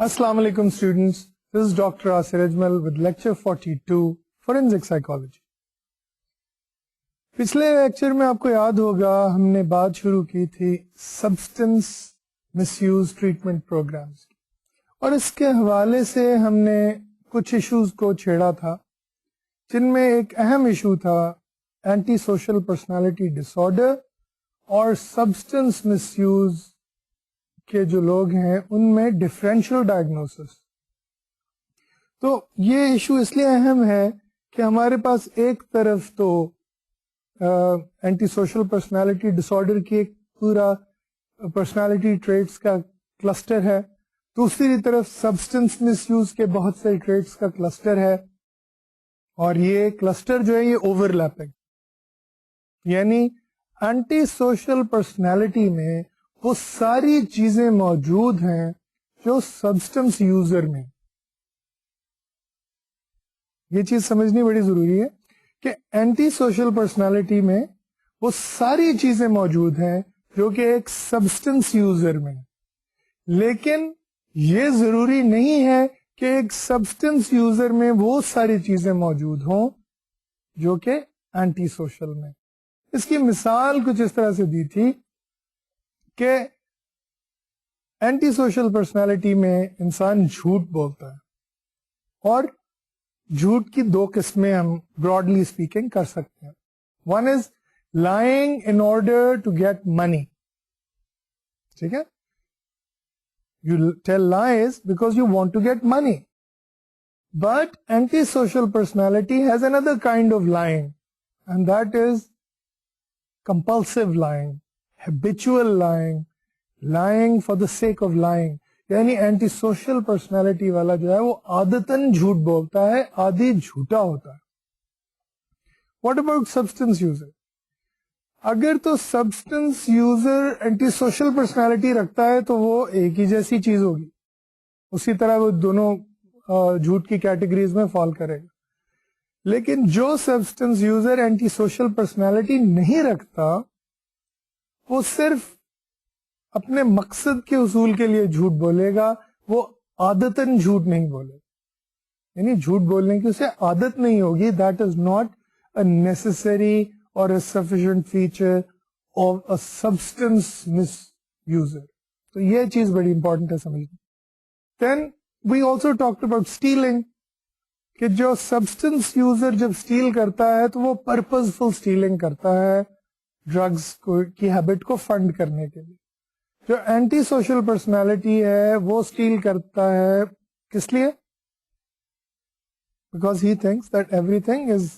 Assalamu alaikum students, this is Dr. Asir Ajmal with lecture 42 Forensic Psychology. پچھلے lecture میں آپ کو یاد ہوگا ہم نے بات شروع کی تھی سبسٹنس مس یوز ٹریٹمنٹ پروگرامز کی، اور اس کے حوالے سے ہم نے کچھ ایشوز کو چھیڑا تھا جن میں ایک اہم ایشو تھا اینٹی سوشل پرسنالٹی ڈس آرڈر اور سبسٹنس مس یوز کے جو لوگ ہیں ان میں ڈفرینشیل ڈائگنوسس. تو یہ ایشو اس لیے اہم ہے کہ ہمارے پاس ایک طرف تو اینٹی سوشل پرسنالٹی ڈس آرڈر کی ایک پورا پرسنالٹی ٹریٹس کا کلسٹر ہے، دوسری طرف سبسٹنس مس یوز کے بہت سے ٹریٹس کا کلسٹر ہے، اور یہ کلسٹر جو ہے یہ اوور لیپنگ، یعنی اینٹی سوشل پرسنالٹی میں وہ ساری چیزیں موجود ہیں جو سبسٹنس یوزر میں. یہ چیز سمجھنی بڑی ضروری ہے کہ اینٹی سوشل پرسنالٹی میں وہ ساری چیزیں موجود ہیں جو کہ ایک سبسٹنس یوزر میں، لیکن یہ ضروری نہیں ہے کہ ایک سبسٹنس یوزر میں وہ ساری چیزیں موجود ہوں جو کہ اینٹی سوشل میں. اس کی مثال کچھ اس طرح سے دی تھی کہ اینٹی سوشل پرسنالٹی میں انسان جھوٹ بولتا ہے، اور جھوٹ کی دو قسمیں ہم براڈلی اسپیکنگ کر سکتے ہیں. One is lying in order to get money. ٹھیک ہے، you tell lies because you want to get money. But anti social personality has another kind of lying and that is compulsive lying, habitual lying, lying for the sake of lying. یعنی anti social personality والا جو ہے وہ عادتاً جھوٹ بولتا ہے، عادی جھوٹا ہوتا ہے. What about substance user? اگر تو substance user anti social personality رکھتا ہے تو وہ ایک ہی جیسی چیز ہوگی، اسی طرح وہ دونوں جھوٹ کی کیٹیگریز میں فال کرے گا. لیکن جو substance user anti social personality نہیں رکھتا وہ صرف اپنے مقصد کے حصول کے لیے جھوٹ بولے گا، وہ عادتاً جھوٹ نہیں بولے گا. یعنی جھوٹ بولنے کی اسے عادت نہیں ہوگی. That is not a necessary or a sufficient feature of a substance misuser. تو یہ چیز بڑی امپورٹنٹ ہے سمجھنا. Then we also talked about stealing, کہ جو سبسٹنس یوزر جب اسٹیل کرتا ہے تو وہ پرپز فل اسٹیلنگ کرتا ہے ڈرگز کی ہیبٹ کو فنڈ کرنے کے لیے. جو اینٹی سوشل پرسنالٹی ہے وہ اسٹیل کرتا ہے کس لیے؟ Because he thinks that everything is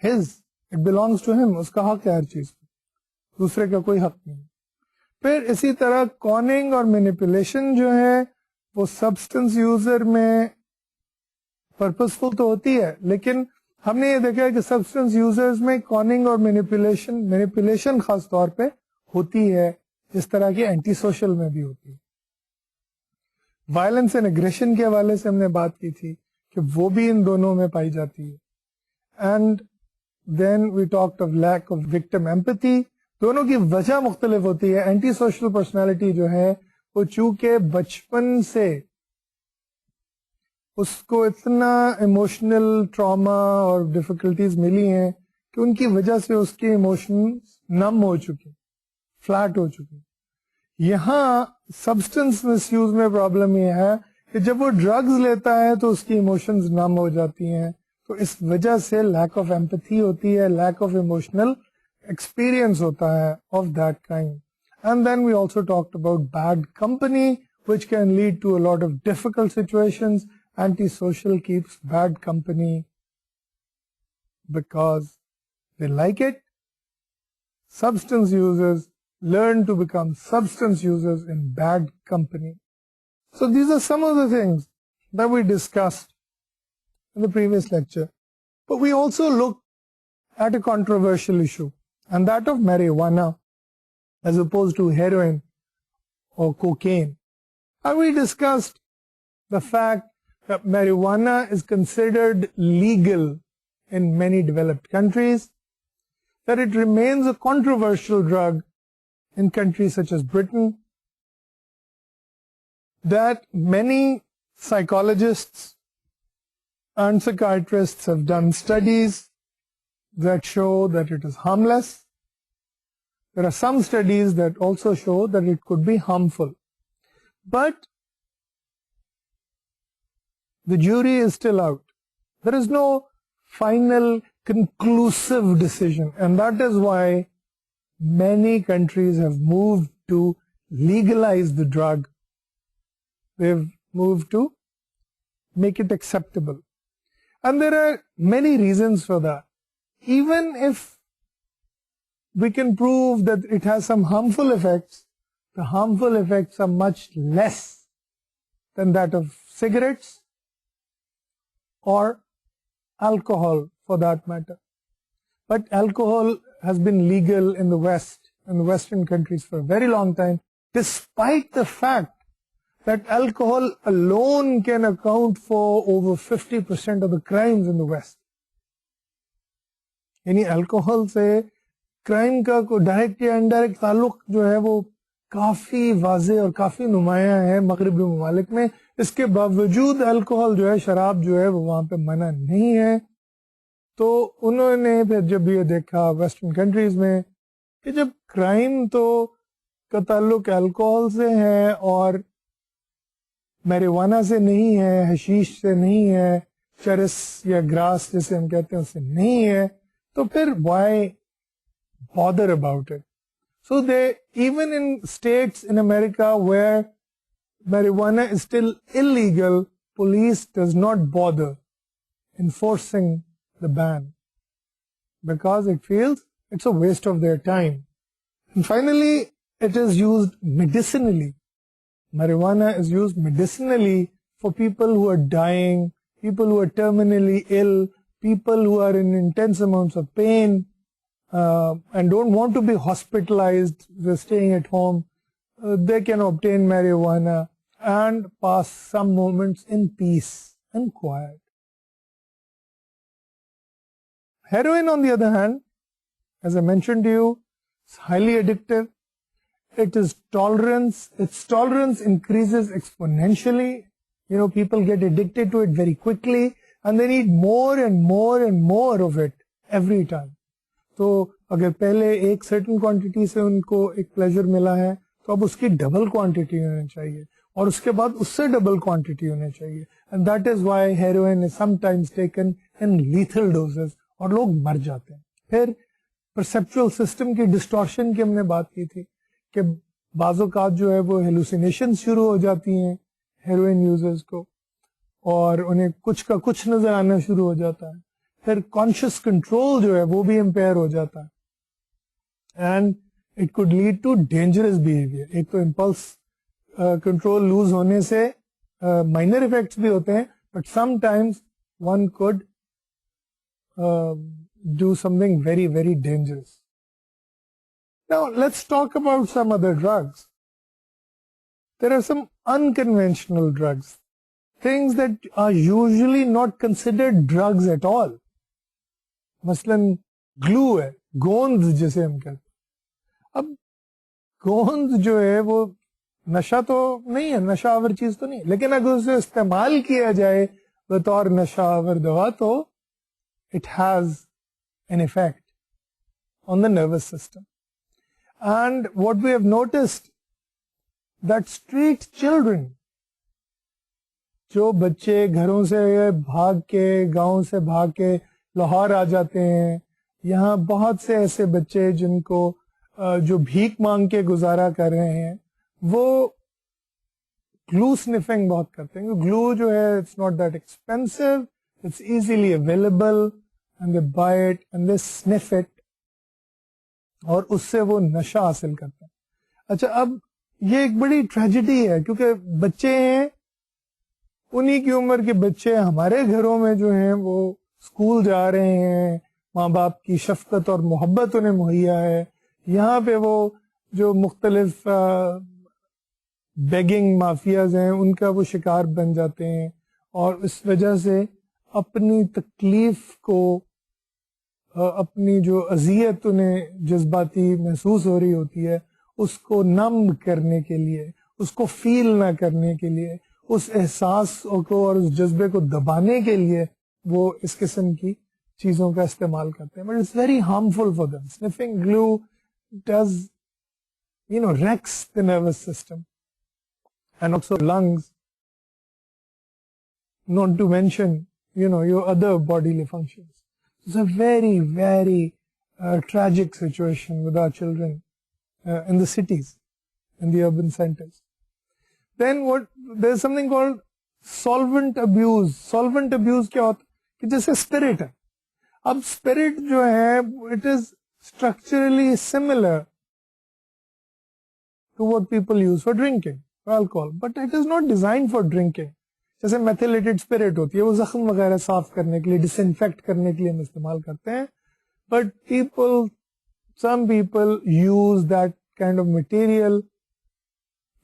his, it belongs to him. اس کا حق ہے ہر چیز پہ، دوسرے کا کوئی حق نہیں. پھر اسی طرح کوننگ اور مینیپولیشن جو ہے وہ سبسٹنس یوزر میں پرپزفل تو ہوتی ہے، لیکن ہم نے یہ دیکھا کہ سبسٹنس یوزرز میں کوننگ اور مینیپولیشن خاص طور پہ ہوتی ہے، جس طرح کی اینٹی سوشل میں بھی ہوتی ہے. وائلنس اینڈ اگریشن کے حوالے سے ہم نے بات کی تھی کہ وہ بھی ان دونوں میں پائی جاتی ہے. And then we talked of lack of victim empathy. دونوں کی وجہ مختلف ہوتی ہے. اینٹی سوشل پرسنالٹی جو ہے وہ چونکہ بچپن سے اس کو اتنا ایموشنل ٹراما اور ڈفیکلٹیز ملی ہیں کہ ان کی وجہ سے اس کے ایموشنز نم ہو چکے، فلیٹ ہو چکے. یہاں سبسٹنس مس یوز میں پرابلم یہ ہے کہ جب وہ ڈرگز لیتا ہے تو اس کی ایموشنز نم ہو جاتی ہیں، تو اس وجہ سے لیک آف ایمپتھی ہوتی ہے، لیک آف ایموشنل ایکسپیرئنس ہوتا ہے of that kind. And then we also talked about bad company which can lead to a lot of difficult situations. Antisocial keeps bad company because they like it. Substance users learn to become substance users in bad company. So these are some of the things that we discussed in the previous lecture. But we also looked at a controversial issue, and that of marijuana as opposed to heroin or cocaine. And we discussed the fact that marijuana is considered legal in many developed countries, that it remains a controversial drug in countries such as Britain, that many psychologists and psychiatrists have done studies that show that it is harmless. There are some studies that also show that it could be harmful. But the jury is still out. There is no final conclusive decision, and that is why many countries have moved to legalize the drug. They've moved to make it acceptable. And there are many reasons for that. Even if we can prove that it has some harmful effects, the harmful effects are much less than that of cigarettes or alcohol for that matter. But alcohol has been legal in the West, in the Western countries for a very long time, despite the fact that alcohol alone can account for over 50% of the crimes in the West. یعنی alcohol سے crime کا کوئی direct یا indirect تعلق جو ہے وہ کافی واضح اور کافی نمایاں ہے مغربی ممالک میں. اس کے باوجود الکوہل جو ہے، شراب جو ہے وہ وہاں پہ منع نہیں ہے. تو انہوں نے پھر جب یہ دیکھا ویسٹرن کنٹریز میں کہ جب کرائم تو کا تعلق الکوہل سے ہے اور میریوانا سے نہیں ہے، حشیش سے نہیں ہے، چرس یا گراس جسے ہم کہتے ہیں اس سے نہیں ہے، تو پھر why bother about it? So they, even in states in America where marijuana is still illegal, police does not bother enforcing the ban because it feels it's a waste of their time. And finally, it is used medicinally. Marijuana is used medicinally for people who are dying, people who are terminally ill, people who are in intense amounts of pain and don't want to be hospitalized, they're staying at home. They can obtain marijuana and pass some moments in peace and quiet. Heroin, on the other hand, as I mentioned to you, is highly addictive. Its tolerance increases exponentially. You know, people get addicted to it very quickly and they need more and more and more of it every time. تو اگر پہلے ایک certain quantity سے ان کو ایک pleasure ملا ہے تو اب اس کی ڈبل کوانٹٹی ہونی چاہیے اور اس کے بعد اس سے ڈبل کوانٹٹی ہونی چاہیے. And that is why heroin is sometimes taken in lethal doses اور لوگ مر جاتے ہیں. پھر پرسیپچول سسٹم کی ڈسٹورشن کی ہم نے بات کی تھی کہ بعض اوقات جو ہے وہ ہیلوسینیشن شروع ہو جاتی ہیں ہیروئن یوزرز کو اور انہیں کچھ کا کچھ نظر آنا شروع ہو جاتا ہے. پھر کانشیس کنٹرول جو ہے وہ بھی امپیئر ہو جاتا ہے and it could lead to dangerous behaviour. ایک تو امپلس کنٹرول لوز ہونے سے مائنر افیکٹس بھی ہوتے ہیں but some times one could do some thing very very dangerous. Now let's talk about some other drugs. There are some unconventional drugs, things that are usually not considered drugs at all. مثلاً گلو ہے، گوند جسے ہم کہتے ہیں. اب گوند جو ہے وہ نشہ تو نہیں ہے، نشہ آور چیز تو نہیں، لیکن اگر اسے استعمال کیا جائے بطور نشہ آور دوا تو it has an effect on the nervous system. And what we have noticed that street children, جو بچے گھروں سے بھاگ کے گاؤں سے بھاگ کے لاہور آ جاتے ہیں، یہاں بہت سے ایسے بچے جن کو جو بھیک مانگ کے گزارا کر رہے ہیں وہ گلو سنفنگ بہت کرتے ہیں. گلو جو ہے it's not that expensive, it's easily available and they buy it and they snuff it اور اس سے وہ نشہ حاصل کرتے ہیں. اچھا، اب یہ ایک بڑی ٹریجڈی ہے کیونکہ بچے ہیں، انہی کی عمر کے بچے ہمارے گھروں میں جو ہیں وہ اسکول جا رہے ہیں، ماں باپ کی شفقت اور محبت انہیں مہیا ہے. یہاں پہ وہ جو مختلف بیگنگ مافیاز ہیں ان کا وہ شکار بن جاتے ہیں اور اس وجہ سے اپنی تکلیف کو، اپنی جو اذیت انہیں جذباتی محسوس ہو رہی ہوتی ہے اس کو نم کرنے کے لیے، اس کو فیل نہ کرنے کے لیے, اس احساس کو اور اس جذبے کو دبانے کے لیے وہ اس قسم کی چیزوں کا استعمال کرتے ہیں. But it's very harmful for them. Sniffing glue does wrecks the nervous system and also lungs, not to mention your other bodily functions. It's a very, very tragic situation with our children in the cities, in the urban centers. Then there's something called solvent abuse. Solvent abuse کیا ہوتا ہے کہ جیسے spirit ہے. اب spirit جو ہے it is structurally similar to what people use for drinking, alcohol, but it is not designed for drinking. جیسے میتھیلیٹڈ اسپرٹ ہوتی ہے, وہ زخم وغیرہ صاف کرنے کے لیے, ڈس انفیکٹ کرنے کے لیے ہم استعمال کرتے ہیں. But some people use that kind of material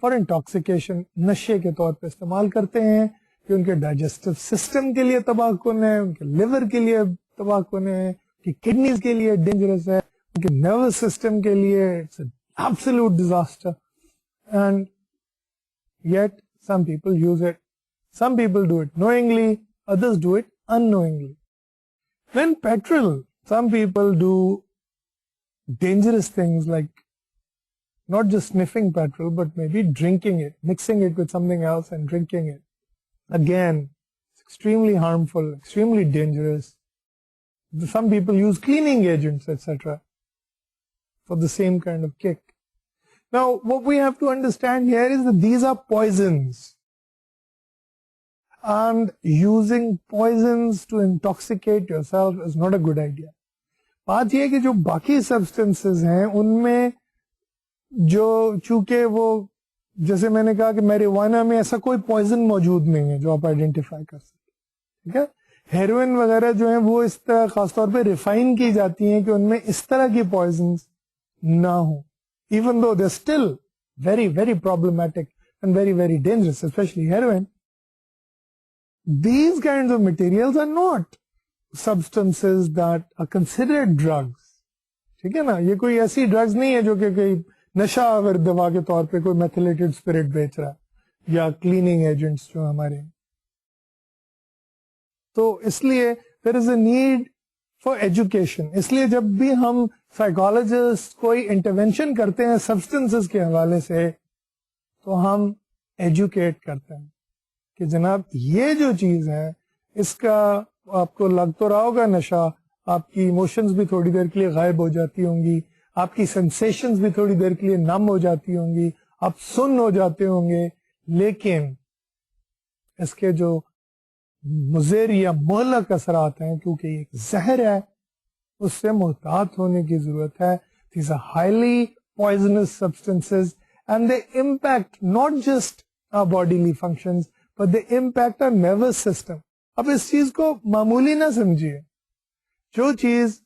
for intoxication, نشے کے طور پہ استعمال کرتے ہیں کہ ان کے ڈائجسٹو سسٹم کے لیے تباہ کن ہے, ان کے لیور کے لیے تباہ کن ہے, ان کی کڈنیز کے لیے ڈینجرس ہے, ان کے نروس سسٹم کے لیے it's an absolute disaster. And yet some people use it. Some people do it knowingly, others do it unknowingly. When petrol, some people do dangerous things like not just sniffing petrol, but maybe drinking it, mixing it with something else and drinking it. Again, it's extremely harmful, extremely dangerous. Some people use cleaning agents, etc. for the same kind of kick. Now, what we have to understand here is that these are poisons. And using poisons to intoxicate yourself is not a good idea. بات یہ ہے کہ جو باقی سبسٹنسز ہیں ان میں جو چونکہ وہ جیسے میں نے کہا کہ میریوانا میں ایسا کوئی پوائزن موجود نہیں ہے جو آپ آئیڈینٹیفائی کر سکیں, ٹھیک ہے. ہیروئن وغیرہ جو ہیں وہ اس طرح خاص طور پہ ریفائن کی جاتی ہیں کہ ان میں اس طرح کی پوائزنس نہ ہوں, even though they're still very, very problematic and very, very dangerous, especially heroin. These kinds of materials are not substances that are considered drugs. ٹھیک ہے نا, یہ کوئی ایسی ڈرگز نہیں ہے جو کہ کوئی نشہ آور دوا کے طور پہ کوئی میتھیلیٹڈ اسپرٹ بیچ رہا ہے یا کلیننگ ایجنٹس جو ہمارے. تو اس لیے there is a need for education. اس لیے جب بھی ہم سائیکالوجسٹ کوئی انٹرونشن کرتے ہیں سبسٹنسز کے حوالے سے تو ہم ایجوکیٹ کرتے ہیں کہ جناب یہ جو چیز ہے اس کا آپ کو لگ تو رہا ہوگا نشہ, آپ کی ایموشنز بھی تھوڑی دیر کے لیے غائب ہو جاتی ہوں گی, آپ کی سینسیشنز بھی تھوڑی دیر کے لیے نم ہو جاتی ہوں گی, آپ سن ہو جاتے ہوں گے, لیکن اس کے جو مضر یا مہلک اثرات ہیں کیونکہ یہ ایک زہر ہے اس سے محتاط ہونے کی ضرورت ہے. These are highly poisonous substances and they impact not just our bodily functions but they impact our nervous system. اب اس چیز کو معمولی نہ سمجھیے, جو چیز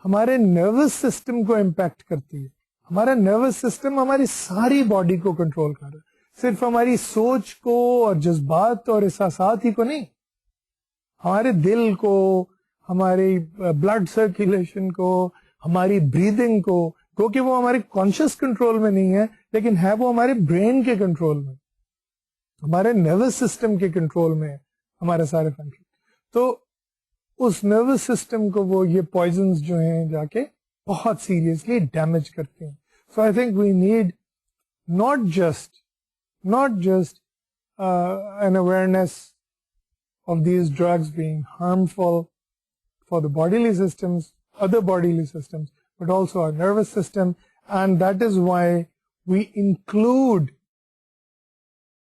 ہمارے نروس سسٹم کو امپیکٹ کرتی ہے, ہمارا نروس سسٹم ہماری ساری باڈی کو کنٹرول کر رہا ہے, صرف ہماری سوچ کو اور جذبات اور احساسات ہی کو نہیں, ہمارے دل کو, ہماری بلڈ سرکولیشن کو, ہماری بریدنگ کو, کیونکہ وہ ہمارے کانشیس کنٹرول میں نہیں ہے لیکن ہے وہ ہمارے برین کے کنٹرول میں, ہمارے نروس سسٹم کے کنٹرول میں ہمارے سارے فنکشن. تو اس نروس سسٹم کو وہ یہ پوائزنس جو ہیں جا کے بہت سیریسلی ڈیمیج کرتے ہیں. So I think we need not just an awareness of these drugs being harmful for the bodily systems, other bodily systems, but also our nervous system, and that is why we include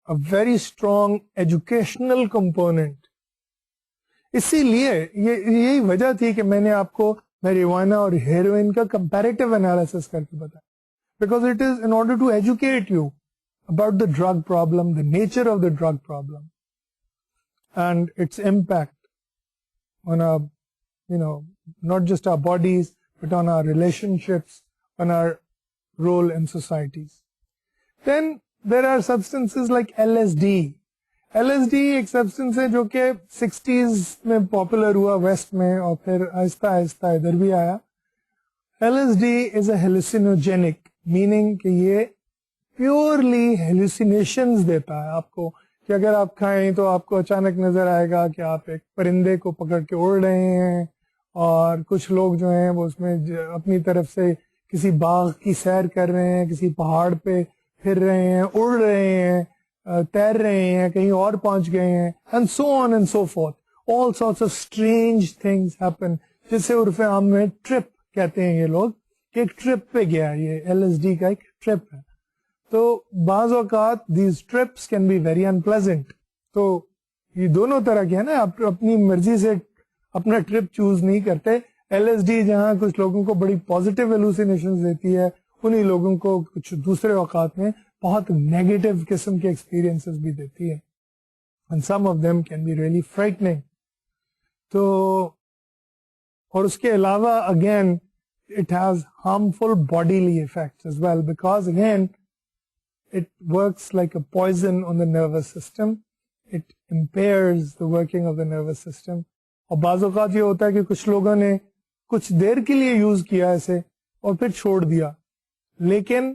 a very strong educational component. اسی لیے یہی وجہ تھی کہ میں نے آپ کو میریوانا اور ہیروئن کا کمپیریٹیو انالیسس کر کے بتایا, because it is in order to educate you about the drug problem, the nature of the drug problem, and its impact on our, not just our bodies, but on our relationships, on our role in societies. Then there are substances like LSD. LSD ایک substance ہے جو کہ 60s میں popular ہوا waste میں اور پھر آہستہ آہستہ ادھر بھی آیا. LSD is a hallucinogenic, meaning کہ یہ پیورلی ہیلوسینیشنز دیتا ہے آپ کو کہ اگر آپ کھائیں تو آپ کو اچانک نظر آئے گا کہ آپ ایک پرندے کو پکڑ کے اڑ رہے ہیں، اور کچھ لوگ جو ہیں وہ اس میں اپنی طرف سے کسی باغ کی سیر کر رہے ہیں، کسی پہاڑ پہ پھر رہے ہیں، اڑ رہے ہیں، تیر رہے ہیں، کہیں اور پہنچ گئے ہیں، and so on and so forth. All sorts of strange things happen, جسے عرف عام میں ٹرپ کہتے ہیں یہ لوگ، کہ ایک ٹرپ پہ گیا. یہ LSD کا ایک ٹرپ ہے. تو بعض اوقات these trips can be very unpleasant. تو یہ دونوں طرح کے ہیں نا، آپ اپنی مرضی سے اپنا ٹرپ چوز نہیں کرتے. LSD جہاں کچھ لوگوں کو بڑی پازیٹیو ہیلوسینیشنز دیتی ہے، انہی لوگوں کو کچھ دوسرے اوقات میں بہت نیگیٹو قسم کے ایکسپیرینسز بھی دیتی ہے. And some of them can be really frightening. تو اور اس کے علاوہ again it has harmful bodily effects as well, because again it works like a poison on the nervous system. It impairs the working of the nervous system. اور بعض اوقات یہ ہوتا ہے کہ کچھ لوگوں نے کچھ دیر کے لیے یوز کیا اسے اور پھر چھوڑ دیا، لیکن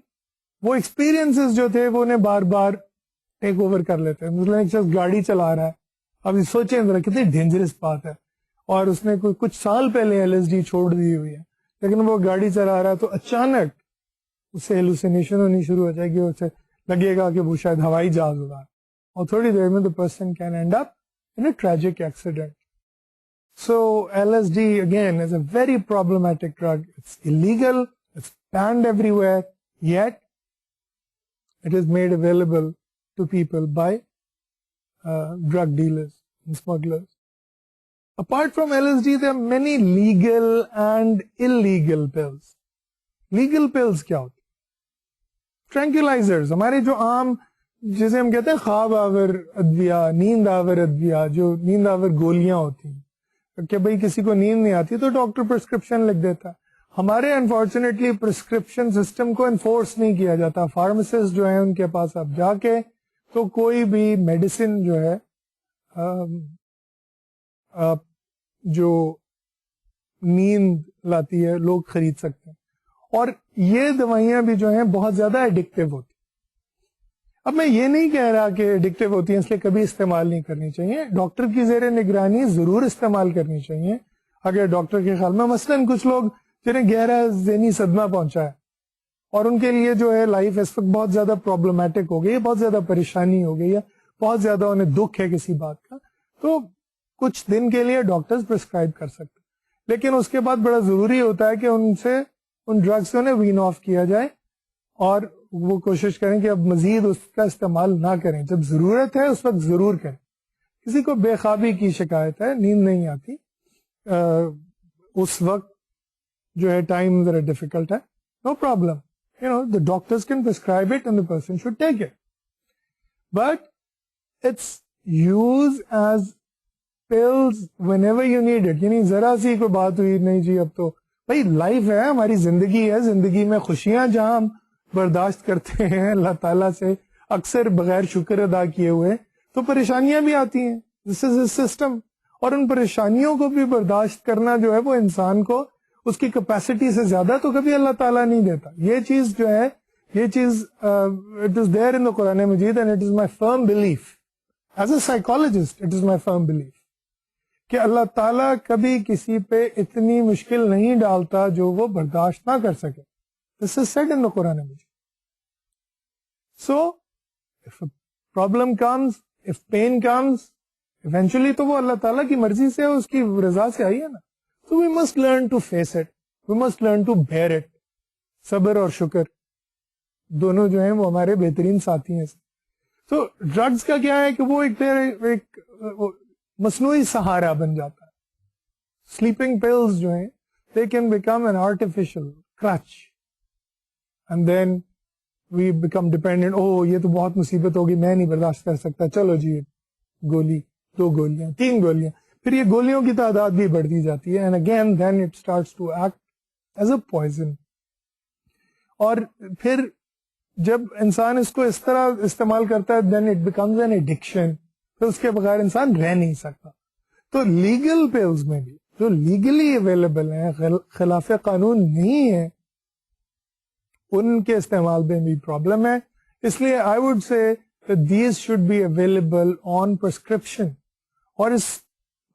وہ ایکسپیرینسز جو تھے وہ انہیں بار بار ٹیک اوور کر لیتے ہیں. مثلا ایک شخص گاڑی چلا رہا ہے، اب سوچیں ذرا کتنی ڈینجرس بات ہے، اور اس نے کچھ سال پہلے LSD چھوڑ دی ہوئی ہے، لیکن وہ گاڑی چلا رہا ہے تو اچانک اسے ہیلوسینیشن ہونی شروع ہو جائے گی، اسے لگے گا کہ وہ شاید ہوائی جہاز ہوگا، اور تھوڑی دیر میں the person can end up in a tragic accident. So LSD again is a very problematic drug. It's illegal, it's banned everywhere, yet it is made available to people by drug dealers and smugglers. Apart from LSD, there are many legal and illegal pills. Legal pills کیا ہوتے؟ ٹرینکولائزرز، ہمارے جو عام جسے ہم کہتے ہیں خواب آور ادویہ، نیند آور ادویہ، جو نیند آور گولیاں ہوتی ہیں کہ بھئی کسی کو نیند نہیں آتی تو ڈاکٹر پرسکرپشن لکھ دیتا. ہمارے انفارچونیٹلی پرسکرپشن سسٹم کو انفورس نہیں کیا جاتا. فارماسسٹ جو ہیں ان کے پاس آپ جا کے تو کوئی بھی میڈیسن جو ہے جو نیند لاتی ہے لوگ خرید سکتے ہیں، اور یہ دوائیاں بھی جو ہیں بہت زیادہ ایڈکٹیو ہوتی. اب میں یہ نہیں کہہ رہا کہ ایڈکٹیو ہوتی ہیں اس لیے کبھی استعمال نہیں کرنی چاہیے، ڈاکٹر کی زیر نگرانی ضرور استعمال کرنی چاہیے. اگر ڈاکٹر کے خیال میں مثلاً کچھ لوگ جنہیں گہرا ذہنی صدمہ پہنچا ہے اور ان کے لیے جو ہے لائف اس وقت بہت زیادہ پرابلمٹک ہو گئی ہے، بہت زیادہ پریشانی ہو گئی ہے، بہت زیادہ انہیں دکھ ہے کسی بات کا، تو کچھ دن کے لیے ڈاکٹرز پرسکرائب کر سکتے، لیکن اس کے بعد بڑا ضروری ہوتا ہے کہ ان ڈرگس سے انہیں وین آف کیا جائے، اور وہ کوشش کریں کہ اب مزید اس کا استعمال نہ کریں. جب ضرورت ہے اس وقت ضرور کریں. کسی کو بے خوابی کی شکایت ہے، نیند نہیں آتی، اس وقت جو ہے ٹائم ذرا ڈیفیکلٹ ہے، no problem, the doctors can prescribe it and the person should take it, but its use as pills whenever you need it. یعنی ذرا سی کوئی بات ہوئی نہیں جی اب تو بھائی لائف ہے، ہماری زندگی ہے، زندگی میں خوشیاں جہاں ہم برداشت کرتے ہیں اللہ تعالیٰ سے اکثر بغیر شکر ادا کیے ہوئے، تو پریشانیاں بھی آتی ہیں. دس از اے سسٹم، اور ان پریشانیوں کو بھی برداشت کرنا جو ہے وہ انسان کو اس کی کیپیسٹی سے زیادہ تو کبھی اللہ تعالیٰ نہیں دیتا. یہ چیز جو ہے، یہ چیز it is there in the Quran Majid, and it is my firm belief as a psychologist, it is my firm belief کہ اللہ تعالیٰ کبھی کسی پہ اتنی مشکل نہیں ڈالتا جو وہ برداشت نہ کر سکے. This is said in the Quran Majeed. So if a problem comes, if pain comes, eventually تو وہ اللہ تعالیٰ کی مرضی سے، اس کی رضا سے آئی ہے نا. So we must learn to face it. We must learn to bear it. صبر اور شکر دونوں جو ہیں وہ ہمارے بہترین ساتھی ہیں. تو ڈرگز کا کیا ہے کہ وہ ایک مصنوعی سہارا بن جاتا ہے. سلیپنگ پلز جو ہیں they can become an artificial crutch and then we become dependent. یہ تو بہت مصیبت ہوگی، میں نہیں برداشت کر سکتا، چلو جی گولی، 2 گولیاں، 3 گولیاں، پھر یہ گولیوں کی تعداد بھی بڑھتی جاتی ہے. And again then it starts to act as a poison. اور پھر جب انسان اس کو اس طرح استعمال کرتا ہے then it becomes an addiction, پھر اس کے بغیر انسان رہ نہیں سکتا. تو لیگل پیلز میں بھی جو لیگلی اویلیبل ہیں، خلاف قانون نہیں ہے، ان کے استعمال میں بھی پرابلم ہے. اس لیے I would say these should be available on prescription, اور اس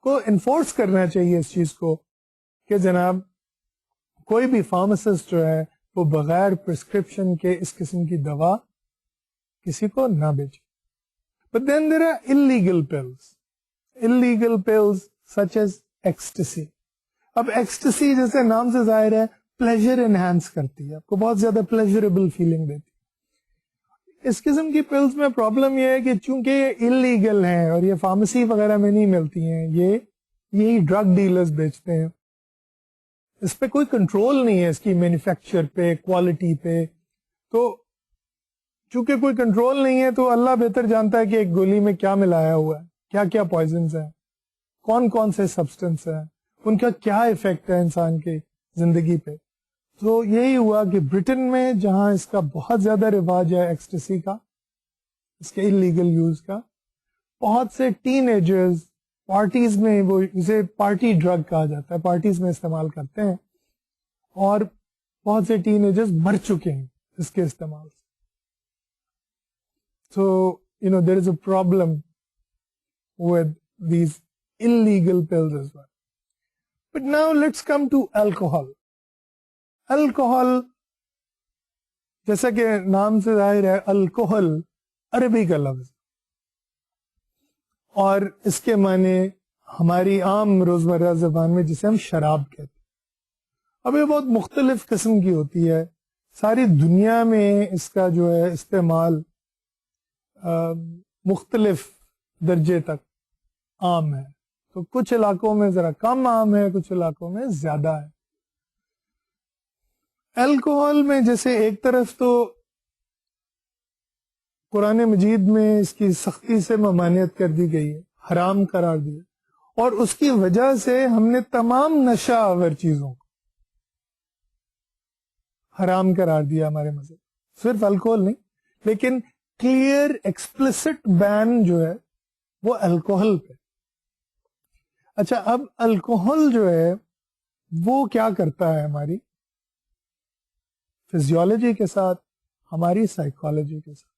کو انفورس کرنا چاہیے اس چیز کو کہ جناب کوئی بھی فارماسسٹ جو ہے وہ بغیر پرسکرپشن کے اس قسم کی دوا کسی کو نہ بیچے. But then there are illegal pills such as ecstasy. اب ایکسٹسی جیسے نام سے ظاہر ہے پلیزر انہانس کرتی ہے, آپ کو بہت زیادہ پلیزریبل فیلنگ دیتی ہے. اس قسم کی پلز میں پرابلم یہ ہے کہ چونکہ یہ انلیگل ہیں اور یہ فارمیسی وغیرہ میں نہیں ملتی ہیں, یہی ڈرگ ڈیلرز بیچتے ہیں, اس پہ کوئی کنٹرول نہیں ہے اس کی مینوفیکچر پہ, کوالٹی پہ. تو چونکہ کوئی کنٹرول نہیں ہے تو اللہ بہتر جانتا ہے کہ ایک گولی میں کیا ملایا ہوا ہے, کیا کیا پوائزنز ہیں, کون کون سے سبسٹنس ہیں, ان کا کیا ایفیکٹ ہے انسان کی زندگی پہ. تو یہی ہوا کہ برٹن میں جہاں اس کا بہت زیادہ رواج ہے ایکسٹسی کا, اس کے انلیگل یوز کا, بہت سے ٹین ایجرز پارٹیز میں, وہ اسے پارٹی ڈرگ کہا جاتا ہے, پارٹیز میں استعمال کرتے ہیں, اور بہت سے ٹین ایجرز مر چکے ہیں اس کے استعمال سے. So, there is a problem with these illegal pills as well. But now let's come to alcohol. Alcohol, جیسا کہ نام سے ظاہر ہے, الکوہل عربی کا لفظ, اور اس کے معنی ہماری عام روزمرہ زبان میں جسے ہم شراب کہتے ہیں. اب یہ بہت مختلف قسم کی ہوتی ہے, ساری دنیا میں اس کا جو ہے استعمال مختلف درجے تک عام ہے. تو کچھ علاقوں میں ذرا کم عام ہے, کچھ علاقوں میں زیادہ ہے. الکوہل میں جیسے ایک طرف تو قرآن مجید میں اس کی سختی سے ممانعت کر دی گئی ہے, حرام قرار دیا, اور اس کی وجہ سے ہم نے تمام نشہ آور چیزوں کو حرام قرار دیا ہمارے مذہب. صرف الکوہل نہیں, لیکن کلیئر ایکسپلسٹ بین جو ہے وہ الکوہل پہ. اچھا, اب الکوہل جو ہے وہ کیا کرتا ہے ہماری فزیولوجی کے ساتھ, ہماری سائیکالوجی کے ساتھ.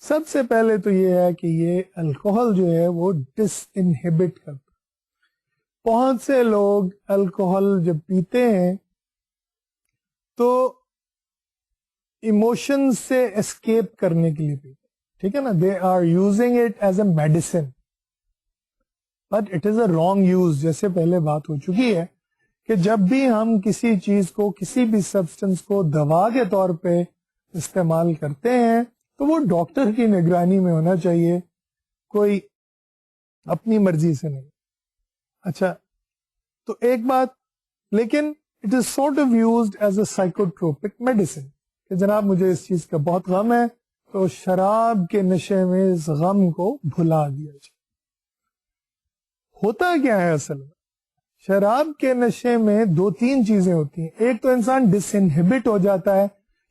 سب سے پہلے تو یہ ہے کہ یہ الکوہل جو ہے وہ ڈس انہیبٹ کرتا ہے. بہت سے لوگ الکوہل جب پیتے ہیں تو ایموشن سے اسکیپ کرنے کے لیے پیتے, ٹھیک ہے نا, they are using it as a medicine, but it is a wrong use. جیسے پہلے بات ہو چکی ہے کہ جب بھی ہم کسی چیز کو, کسی بھی سبسٹنس کو دوا کے طور پہ استعمال کرتے ہیں تو وہ ڈاکٹر کی نگرانی میں ہونا چاہیے, کوئی اپنی مرضی سے نہیں. اچھا, تو ایک بات, لیکن it is sort of used as a psychotropic medicine, کہ جناب مجھے اس چیز کا بہت غم ہے تو شراب کے نشے میں اس غم کو بھلا دیا جائے. ہوتا کیا ہے اصل میں, شراب کے نشے میں دو تین چیزیں ہوتی ہیں. ایک تو انسان ڈس انہیبٹ ہو جاتا ہے,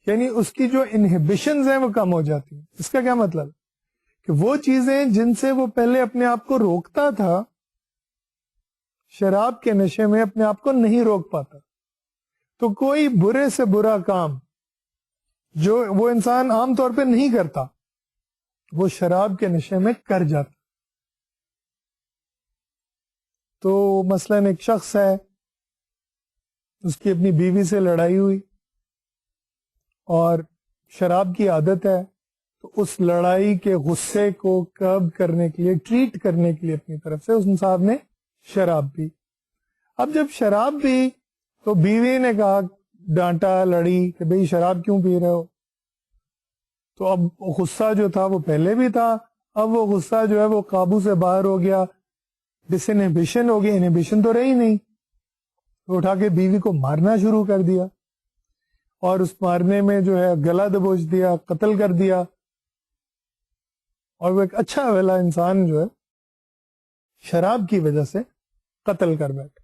یعنی اس کی جو انہیبیشنز ہیں وہ کم ہو جاتی ہیں. اس کا کیا مطلب, کہ وہ چیزیں جن سے وہ پہلے اپنے آپ کو روکتا تھا, شراب کے نشے میں اپنے آپ کو نہیں روک پاتا. تو کوئی برے سے برا کام جو وہ انسان عام طور پہ نہیں کرتا, وہ شراب کے نشے میں کر جاتا. تو مثلا ایک شخص ہے, اس کی اپنی بیوی سے لڑائی ہوئی اور شراب کی عادت ہے, تو اس لڑائی کے غصے کو کرب کرنے کے لیے, ٹریٹ کرنے کے لیے اپنی طرف سے اس صاحب نے شراب پی. اب جب شراب پی تو بیوی نے کہا, ڈانٹا, لڑی کہ بھئی شراب کیوں پی رہے ہو. تو اب غصہ جو تھا وہ پہلے بھی تھا, اب وہ غصہ جو ہے وہ قابو سے باہر ہو گیا, ڈس انہیبیشن ہو گئی, انہیبیشن تو رہی نہیں. تو اٹھا کے بیوی کو مارنا شروع کر دیا, اور اس مارنے میں جو ہے گلا دبوچ دیا, قتل کر دیا. اور وہ ایک اچھا والا انسان جو ہے شراب کی وجہ سے قتل کر بیٹھا.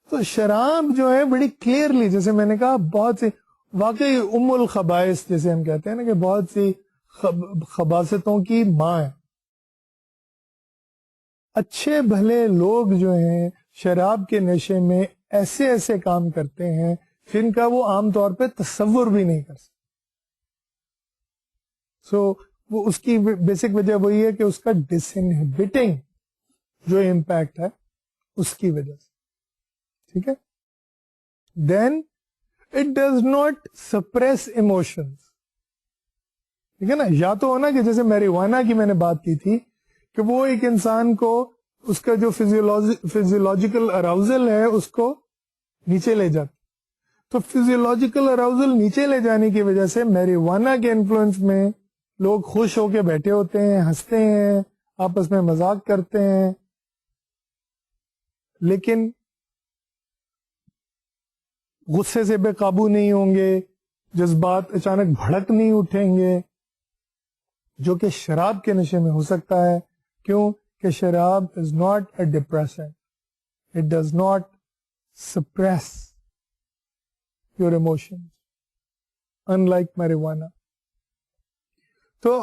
تو شراب جو ہے بڑی کلیئرلی, جیسے میں نے کہا, بہت سی واقعی ام الخبائث جیسے ہم کہتے ہیں نا, کہ بہت سی خباثتوں کی ماں ہے. اچھے بھلے لوگ جو ہیں شراب کے نشے میں ایسے ایسے کام کرتے ہیں جن کا وہ عام طور پہ تصور بھی نہیں کر سکتے. سو وہ اس کی بیسک وجہ وہی ہے کہ اس کا ڈس انہبٹنگ جو امپیکٹ ہے اس کی وجہ سے. ٹھیک ہے. Then it does not suppress emotions. ٹھیک ہے نا. یا تو ہونا کہ جیسے میریوانا کی میں نے بات کی تھی کہ وہ ایک انسان کو اس کا جو فزیولوجیکل اراؤزل ہے اس کو نیچے لے جاتا. تو فزیولوجیکل اراؤزل نیچے لے جانے کی وجہ سے میریوانا کے انفلوئنس میں لوگ خوش ہو کے بیٹھے ہوتے ہیں, ہنستے ہیں, آپس میں مذاق کرتے ہیں, لیکن غصے سے بے قابو نہیں ہوں گے, جذبات اچانک بھڑک نہیں اٹھیں گے, جو کہ شراب کے نشے میں ہو سکتا ہے. کیوں کہ شراب از not a depressant, it does not suppress your emotion in like marijuana. تو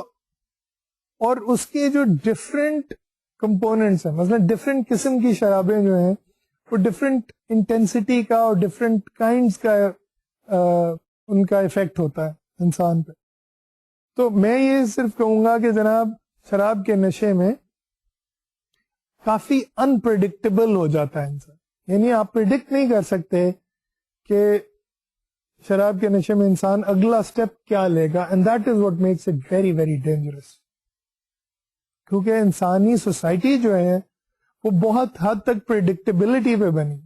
اور اس کے جو ڈفرینٹ کمپوننٹس ہیں, مثلا ڈفرینٹ قسم کی شرابیں جو ہیں وہ ڈفرینٹ انٹینسٹی کا اور ڈفرینٹ کائنڈس کا ان کا افیکٹ ہوتا ہے انسان پہ. تو میں یہ صرف کہوں گا کہ جناب شراب کے نشے میں کافی انپریڈکٹیبل ہو جاتا ہے انسان. یعنی آپ پریڈکٹ نہیں کر سکتے کہ شراب کے نشے میں انسان اگلا اسٹیپ کیا لے گا, and that is what makes it very very dangerous. کیونکہ انسانی سوسائٹی جو ہے وہ بہت حد تک پریڈکٹیبلٹی پہ بنی.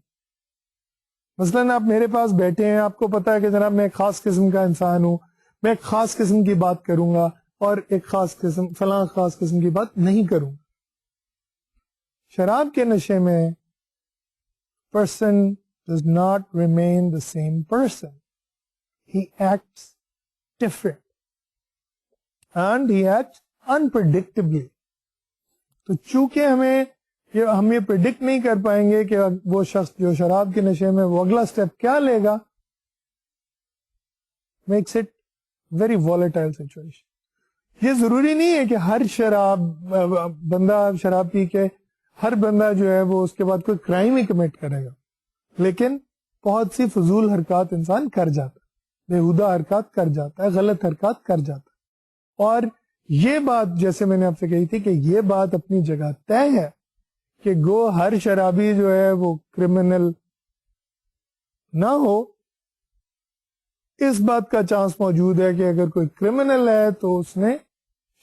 مثلاً آپ میرے پاس بیٹھے ہیں, آپ کو پتا ہے کہ جناب میں ایک خاص قسم کا انسان ہوں, میں ایک خاص قسم کی بات کروں گا اور ایک خاص قسم کی بات نہیں کروں گا. شراب کے نشے میں person does not remain the same person, he acts different and he acts unpredictably. تو چونکہ ہم یہ پریڈکٹ نہیں کر پائیں گے کہ وہ شخص جو شراب کے نشے میں وہ اگلا اسٹیپ کیا لے گا, makes it very volatile situation. یہ ضروری نہیں ہے کہ ہر بندہ شراب پی کے ہر بندہ جو ہے وہ اس کے بعد کوئی کرائم ہی کمٹ کرے گا, لیکن بہت سی فضول حرکات انسان کر جاتا ہے, بےہودہ حرکات کر جاتا ہے, غلط حرکات کر جاتا ہے. اور یہ بات جیسے میں نے آپ سے کہی تھی کہ یہ بات اپنی جگہ طے ہے کہ گو ہر شرابی جو ہے وہ کرمنل نہ ہو. اس بات کا چانس موجود ہے کہ اگر کوئی کرمنل ہے تو اس نے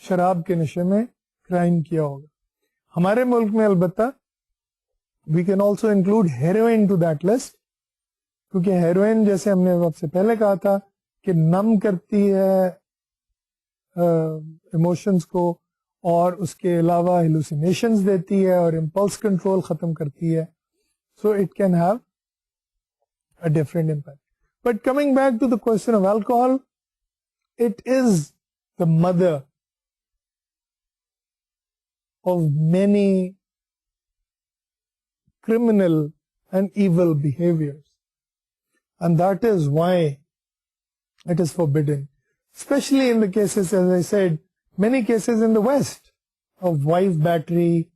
شراب کے نشے میں کرائم کیا ہوگا. ہمارے ملک میں البتہ we can also include heroin to that list, کیونکہ ہیروئن جیسے ہم نے آپ سے پہلے کہا تھا کہ نم کرتی ہے ایموشنز کو, اور اس کے علاوہ ہیلوسینیشنز دیتی ہے اور امپلس کنٹرول ختم کرتی ہے. So it can have a different impact. But coming back to the question of alcohol, it is the mother of many criminal and evil behaviors. And that is why it is forbidden. Especially in the cases, as I said, many cases in the West of wife battery,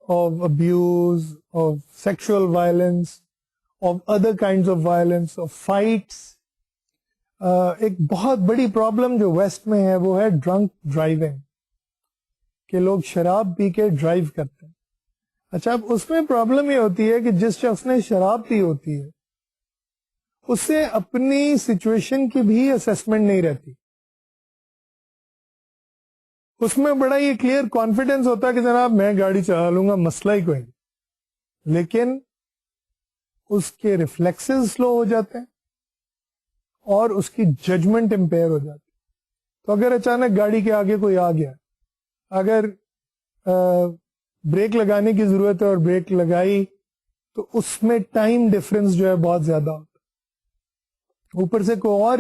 of abuse, of sexual violence, of other kinds of violence, of fights. ایک بہت بڑی problem جو waste میں ہے وہ ہے drink driving, کہ لوگ شراب پی کے ڈرائیو کرتے ہیں. اچھا, اب اس میں پرابلم یہ ہوتی ہے کہ جس شخص نے شراب پی ہوتی ہے اسے اپنی سچویشن کی بھی اسیسمنٹ نہیں رہتی. اس میں بڑا یہ کلیئر کانفیڈنس ہوتا ہے کہ جناب میں گاڑی چلا لوں گا, مسئلہ ہی کوئی نہیں, لیکن اس کے ریفلیکسز سلو ہو جاتے ہیں اور اس کی ججمنٹ امپیئر ہو جاتی. تو اگر اچانک گاڑی کے آگے کوئی آ گیا, اگر بریک لگانے کی ضرورت ہے اور بریک لگائی تو اس میں ٹائم ڈفرنس جو ہے بہت زیادہ ہوتا ہے, اوپر سے کوئی اور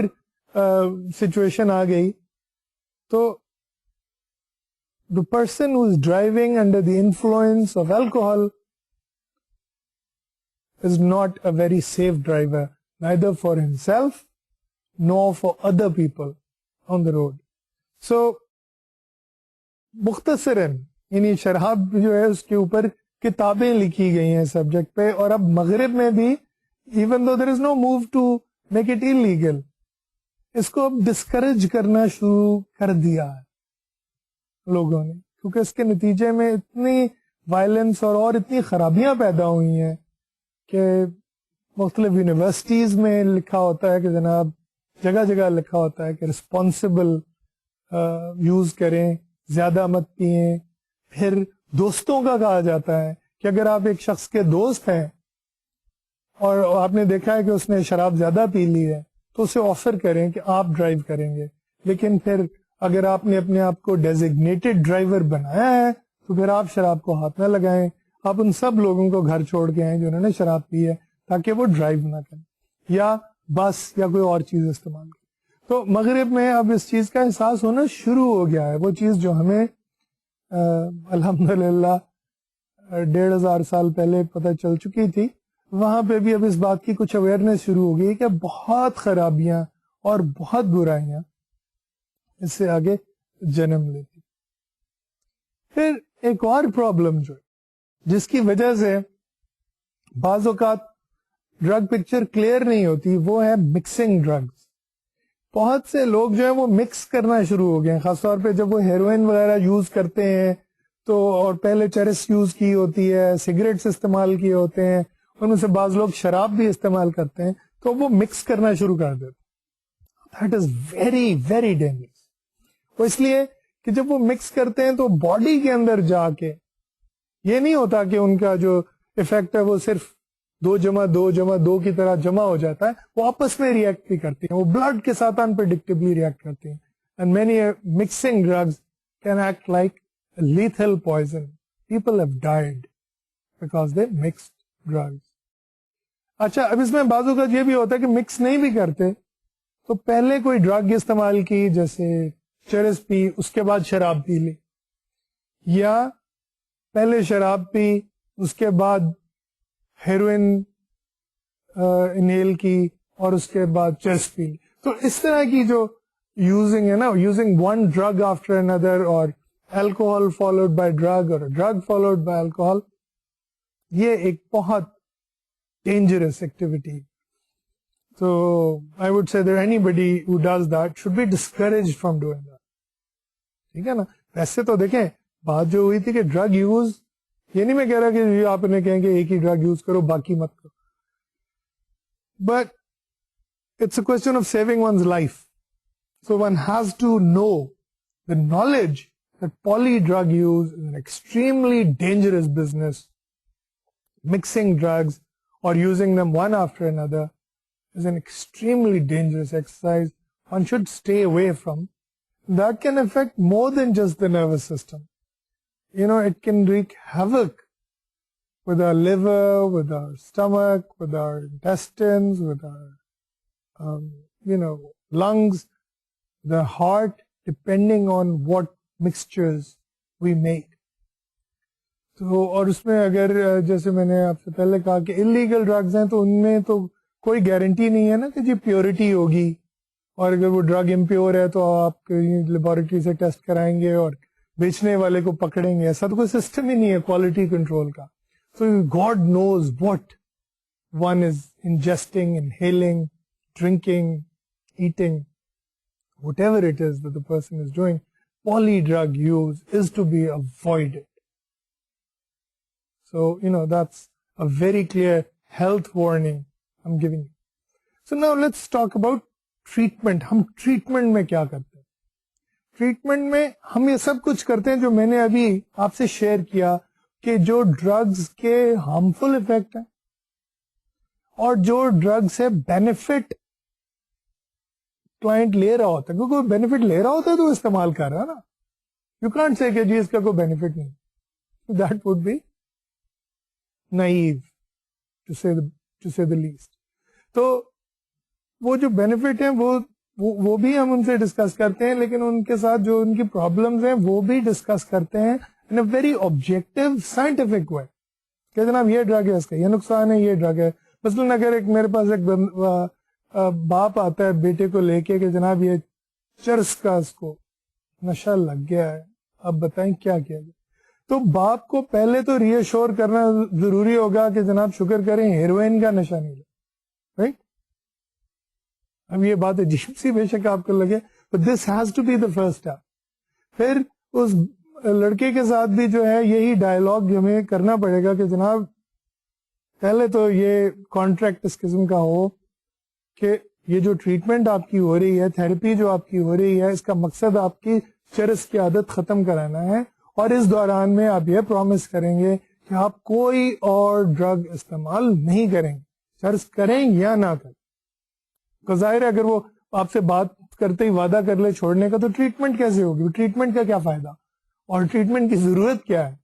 سچویشن آ گئی تو the person who is driving under the influence of alcohol is not a very safe driver, neither for himself nor for other people on the road. So مختصراً یعنی شراب جو ہے اس کے اوپر کتابیں لکھی گئی ہیں سبجیکٹ پہ, اور اب مغرب میں بھی even though there is no move to make it illegal, اس کو اب ڈسکریج کرنا شروع کر دیا ہے لوگوں نے, کیونکہ اس کے نتیجے میں اتنی وائلنس اور اتنی خرابیاں پیدا ہوئی ہیں کہ مختلف یونیورسٹیز میں لکھا ہوتا ہے کہ جناب, جگہ جگہ لکھا ہوتا ہے کہ رسپانسبل یوز کریں, زیادہ مت پئیں. پھر دوستوں کا کہا جاتا ہے کہ اگر آپ ایک شخص کے دوست ہیں اور آپ نے دیکھا ہے کہ اس نے شراب زیادہ پی لی ہے تو اسے آفر کریں کہ آپ ڈرائیو کریں گے, لیکن پھر اگر آپ نے اپنے آپ کو ڈیزگنیٹڈ ڈرائیور بنایا ہے تو پھر آپ شراب کو ہاتھ نہ لگائیں. آپ ان سب لوگوں کو گھر چھوڑ کے آئیں جنہوں نے شراب پی ہے تاکہ وہ ڈرائیو نہ کریں یا بس یا کوئی اور چیز استعمال کریں. تو مغرب میں اب اس چیز کا احساس ہونا شروع ہو گیا ہے. وہ چیز جو ہمیں الحمدللہ 1500 سال پہلے پتہ چل چکی تھی, وہاں پہ بھی اب اس بات کی کچھ اویئرنیس شروع ہو گئی کہ بہت خرابیاں اور بہت برائیاں اس سے آگے جنم لیتی. پھر ایک اور پرابلم جو ہے جس کی وجہ سے بعض اوقات ڈرگ پکچر کلیئر نہیں ہوتی, وہ ہے مکسنگ ڈرگز. بہت سے لوگ جو ہیں وہ مکس کرنا شروع ہو گئے ہیں, خاص طور پہ جب وہ ہیروئن وغیرہ یوز کرتے ہیں تو, اور پہلے چرس یوز کی ہوتی ہے, سگریٹس استعمال کیے ہوتے ہیں, ان میں سے بعض لوگ شراب بھی استعمال کرتے ہیں, تو وہ مکس کرنا شروع کر دیتے. That is very very dangerous. وہ اس لیے کہ جب وہ مکس کرتے ہیں تو باڈی کے اندر جا کے یہ نہیں ہوتا کہ ان کا جو افیکٹ ہے وہ صرف 2+2=2 کی طرح جمع ہو جاتا ہے, وہ آپس میں ریئیکٹ بھی کرتی ہیں, وہ بلڈ کے ساتھ انپریڈکٹبلی ریئیکٹ کرتی ہیں. And many mixing drugs can act like lethal poison. People have died because they mixed drugs. اچھا, اب اس میں بعض اوقات یہ بھی ہوتا ہے کہ مکس نہیں بھی کرتے تو پہلے کوئی ڈرگ استعمال کی, جیسے چرس پی, اس کے بعد شراب پی لی, یا پہلے شراب پی اس کے بعد ہیروئن انہیل کی اور اس کے بعد چرس پی لی. تو اس طرح کی جو یوزنگ ہے نا, یوزنگ ون ڈرگ آفٹر اندر, اور alcohol followed by drug or a drug followed by alcohol, یہ ایک بہت dangerous activity. So I would say that anybody who does that should be discouraged from doing that. ٹھیک ہے نا. ویسے تو دیکھیں بات جو ہوئی تھی کہ ڈرگ یوز, یہ نہیں میں کہہ رہا کہ آپ انہیں کہیں کہ ایک ہی ڈرگ یوز کرو باقی مت کرو, but it's a question of saving one's life. So one has to know the knowledge that poly drug use is an extremely dangerous business. Mixing drugs or using them one after another is an extremely dangerous exercise one should stay away from. That can affect more than just the nervous system. You know, it can wreak havoc with our liver, with our stomach, with our intestines, with our, lungs, the heart, depending on what mixtures we make. تو اور اس میں اگر جیسے میں نے آپ سے پہلے کہا کہ انلیگل ڈرگز ہیں تو ان میں تو کوئی گارنٹی نہیں ہے نا کہ جی پیورٹی ہوگی, اور اگر وہ ڈرگ امپیور ہے تو آپ لیبورٹری سے ٹیسٹ کرائیں گے اور بیچنے والے کو پکڑیں گے. ایسا تو کوئی سسٹم ہی نہیں ہے کوالٹی کنٹرول کا. So God knows what one is ingesting, inhaling, drinking, eating, whatever it is that the person is doing, poly drug use is to be avoided. So, that's a very clear health warning I'm giving you. So now let's talk about treatment. ہم treatment میں کیا کرتے ہیں؟ treatment میں ہم یہ سب کچھ کرتے ہیں جو میں نے ابھی آپ سے شیئر کیا, کہ جو ڈرگز کے ہارمفل افیکٹ ہیں اور جو ڈرگ سے بینیفٹ کلائنٹ لے رہا ہوتا ہے, کیونکہ کوئی بینیفٹ لے رہا ہوتا ہے تو استعمال کر رہا ہے نا. یو کانٹ سے کہ جی اس کا کوئی بینیفٹ نہیں, that would be naive to say the least. تو وہ جو بینیفٹ ہیں وہ بھی ہم ان سے ڈسکس کرتے ہیں, لیکن ان کے ساتھ جو ان کی پرابلمز ہیں وہ بھی ڈسکس کرتے ہیں in a very objective scientific way, کہ جناب یہ ڈرگ ہے, اس کا یہ نقصان ہے, یہ ڈرگ ہے. مثلاً اگر میرے پاس ایک باپ آتا ہے بیٹے کو لے کے کہ جناب یہ چرس کا اس کو نشہ لگ گیا ہے, اب بتائیں کیا کیا جائے, تو باپ کو پہلے تو ری ایشور کرنا ضروری ہوگا کہ جناب شکر کریں ہیروئن کا نشہ نہیں لے, رائٹ. اب یہ بات عجیب سی بے شک آپ کو لگے, but this has to be the first step. پھر اس لڑکے کے ساتھ بھی جو ہے یہی ڈائلاگ ہمیں کرنا پڑے گا کہ جناب پہلے تو یہ کانٹریکٹ اس قسم کا ہو کہ یہ جو ٹریٹمنٹ آپ کی ہو رہی ہے, تھراپی جو آپ کی ہو رہی ہے, اس کا مقصد آپ کی چرس کی عادت ختم کرانا ہے, اور اس دوران میں آپ یہ پرومس کریں گے کہ آپ کوئی اور ڈرگ استعمال نہیں کریں گے, چرس کریں یا نہ کریں. تو ظاہر ہے اگر وہ آپ سے بات کرتے ہی وعدہ کر لے چھوڑنے کا, تو ٹریٹمنٹ کیسے ہوگی, ٹریٹمنٹ کا کیا فائدہ, اور ٹریٹمنٹ کی ضرورت کیا ہے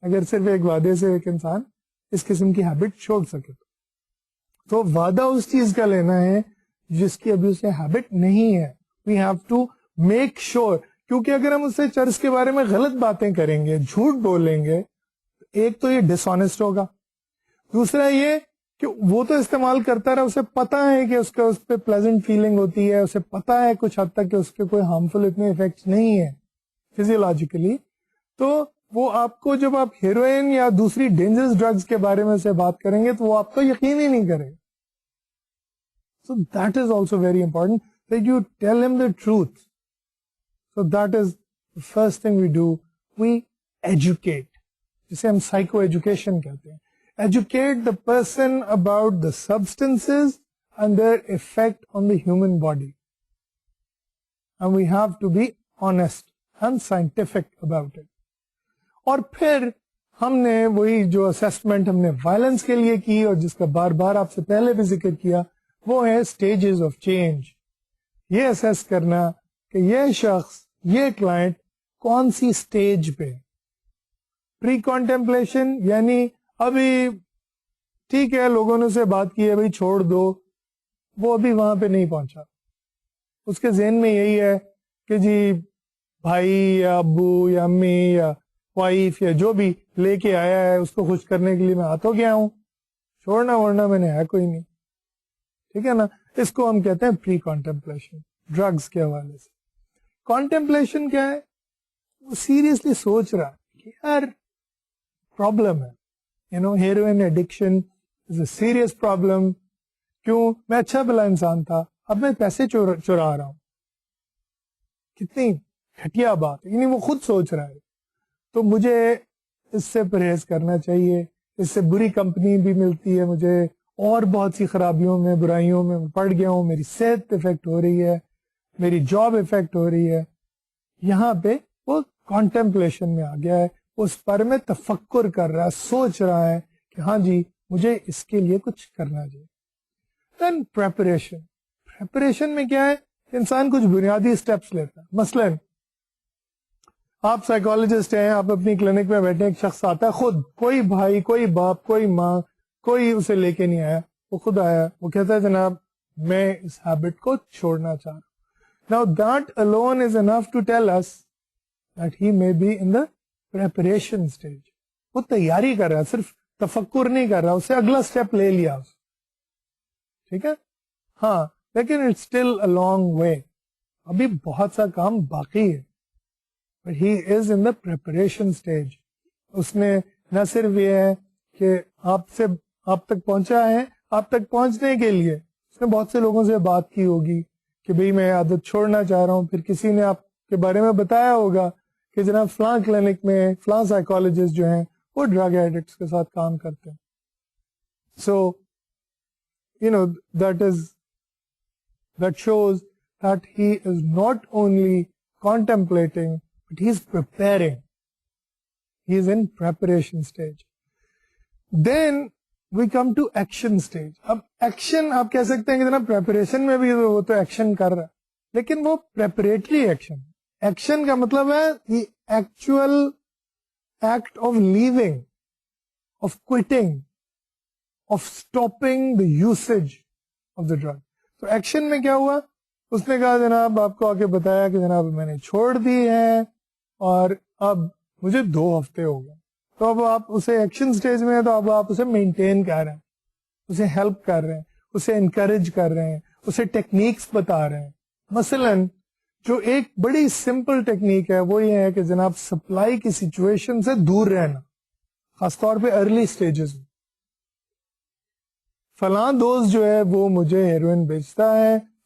اگر صرف ایک وعدے سے ایک انسان اس قسم کی ہیبٹ چھوڑ سکے. تو وعدہ اس چیز کا لینا ہے جس کی ابھی اسے ہیبٹ نہیں ہے. We have to make sure, کیونکہ اگر ہم اس سے چرس کے بارے میں غلط باتیں کریں گے, جھوٹ بولیں گے, ایک تو یہ ڈس آنےسٹ ہوگا, دوسرا یہ کہ وہ تو استعمال کرتا رہا, اسے پتا ہے کہ اس پہ پلیزنٹ فیلنگ ہوتی ہے, اسے پتا ہے کچھ حد تک کہ اس کے کوئی ہارمفل اتنے افیکٹس نہیں ہے فزیولوجیکلی, تو وہ آپ کو جب آپ ہیروئن یا دوسری ڈینجرس ڈرگز کے بارے میں سے بات کریں گے تو وہ آپ کو یقین ہی نہیں کرے. So that is also very important that you tell him the truth. So that is the first thing we do. We educate. جسے ہم سائیکو ایجوکیشن کہتے ہیں. Educate the person about the substances and their effect on the human body. And we have to be honest and scientific about it. اور پھر ہم نے وہی جو اسیسمنٹ ہم نے وائلنس کے لیے کی اور جس کا بار بار آپ سے پہلے بھی ذکر کیا, وہ ہے اسٹیجز آف چینج. یہ اسیس کرنا کہ یہ شخص, یہ کلائنٹ کون سی اسٹیج پہ. پری کانٹمپلیشن یعنی ابھی ٹھیک ہے لوگوں نے اسے بات کی ہے بھائی چھوڑ دو, وہ ابھی وہاں پہ نہیں پہنچا. اس کے ذہن میں یہی ہے کہ جی بھائی یا ابو یا امی یا وائف یا جو بھی لے کے آیا ہے اس کو خوش کرنے کے لیے میں آ تو گیا ہوں, چھوڑنا ورنہ میں نے ہے کوئی نہیں. ٹھیک ہے نا, اس کو ہم کہتے ہیں پری کانٹمپلیشن ڈرگز کے حوالے سے. کانٹمپلیشن کیا ہے, وہ سیریسلی سوچ رہا ہے کہ یار پرابلم ہے, heroin addiction is a serious problem. کیوں, میں اچھا بھلا انسان تھا, اب میں پیسے چرا رہا ہوں. کتنی گھٹیا بات ہے, وہ خود سوچ رہا ہے. تو مجھے اس سے پرہیز کرنا چاہیے, اس سے بری کمپنی بھی ملتی ہے مجھے, اور بہت سی خرابیوں میں برائیوں میں پڑ گیا ہوں, میری صحت افیکٹ ہو رہی ہے, میری جاب افیکٹ ہو رہی ہے. یہاں پہ وہ کانٹمپلیشن میں آ گیا ہے, اس بارے میں تفکر کر رہا ہے, سوچ رہا ہے کہ ہاں جی مجھے اس کے لیے کچھ کرنا چاہیے. دین پریپریشن میں کیا ہے, انسان کچھ بنیادی اسٹیپس لیتا ہے. مثلاً آپ سائیکالوجسٹ ہیں, آپ اپنی کلینک میں بیٹھے, ایک شخص آتا ہے خود, کوئی بھائی کوئی باپ کوئی ماں کوئی اسے لے کے نہیں آیا, وہ خود آیا, وہ کہتا ہے جناب میں اس ہیبٹ کو چھوڑنا چاہ رہا ہوں. Now that alone is enough to tell us that he may be in the preparation stage. وہ تیاری کر رہا ہے, صرف تفکر نہیں کر رہا, اسے اگلا سٹیپ لے لیا اس. ٹھیک ہے, ہاں, لیکن it's still a long way, ابھی بہت سا کام باقی ہے. But he is in the preparation stage. اس نے نہ صرف یہ ہے کہ آپ تک پہنچا ہے, آپ تک پہنچنے کے لیے اس نے بہت سے لوگوں سے بات کی ہوگی کہ بھئی میں عادت چھوڑنا چاہ رہا ہوں, پھر کسی نے آپ کے بارے میں بتایا ہوگا کہ جناب فلاں کلینک میں فلاں سائیکالوجسٹ جو ہیں وہ ڈرگ ایڈکٹس کے ساتھ کام کرتے ہیں. سو that shows that he is not only contemplating but he is preparing. He is in preparation stage. Then we come to action stage. اب ایکشن آپ کہہ سکتے ہیں کہ جناب پریپریشن میں بھی وہ تو ایکشن کر رہا ہے, لیکن وہ پریپریٹری ایکشن. ایکشن کا مطلب ہے the actual act of leaving, of quitting, of stopping the usage of the drug. تو ایکشن میں کیا ہوا, اس نے کہا جناب آپ کو آ کے بتایا کہ جناب میں نے چھوڑ دی ہے اور اب مجھے 2 ہفتے ہو گئے. تو اب آپ اسے ایکشن سٹیج میں ہیں, تو اب آپ اسے مینٹین کر رہے ہیں, اسے ہیلپ کر رہے ہیں, اسے انکریج کر رہے ہیں, اسے ٹیکنیکس بتا رہے ہیں. مثلا جو ایک بڑی سمپل ٹیکنیک ہے وہ یہ ہے کہ جناب سپلائی کی سچویشن سے دور رہنا, خاص طور پہ ارلی سٹیجز میں. فلاں دوست جو ہے وہ مجھے ہیروئن بیچتا ہے,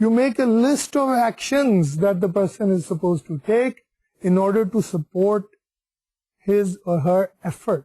you make a list of actions that the person is supposed to take in order to support his or her effort.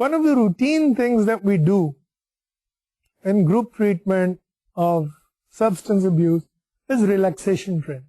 one of the routine things that we do in group treatment of substance abuse is relaxation training.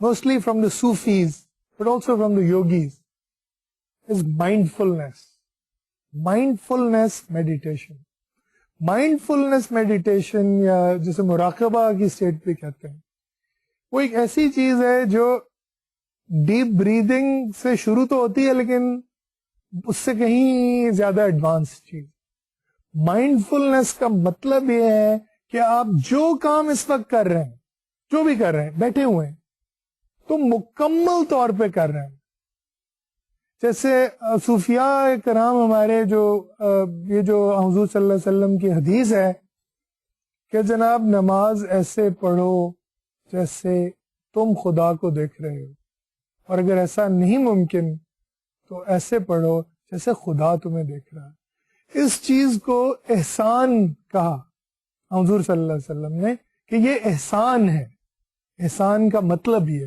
mostly from the Sufis, but also from the yogis, is mindfulness. Mindfulness meditation. Mindfulness meditation یا جسے مراقبہ کی state بھی کہتے ہیں, وہ ایک ایسی چیز ہے جو ڈیپ بریدنگ سے شروع تو ہوتی ہے لیکن اس سے کہیں زیادہ ایڈوانس چیز. مائنڈفلنس کا مطلب یہ ہے کہ آپ جو کام اس وقت کر رہے ہیں, جو بھی کر رہے ہیں, بیٹھے ہوئے ہیں تو مکمل طور پہ کر رہے ہیں. جیسے صوفیاء کرام ہمارے جو یہ جو حضور صلی اللہ علیہ وسلم کی حدیث ہے کہ جناب نماز ایسے پڑھو جیسے تم خدا کو دیکھ رہے ہو, اور اگر ایسا نہیں ممکن تو ایسے پڑھو جیسے خدا تمہیں دیکھ رہا ہے. اس چیز کو احسان کہا حضور صلی اللہ علیہ وسلم نے کہ یہ احسان ہے. احسان کا مطلب یہ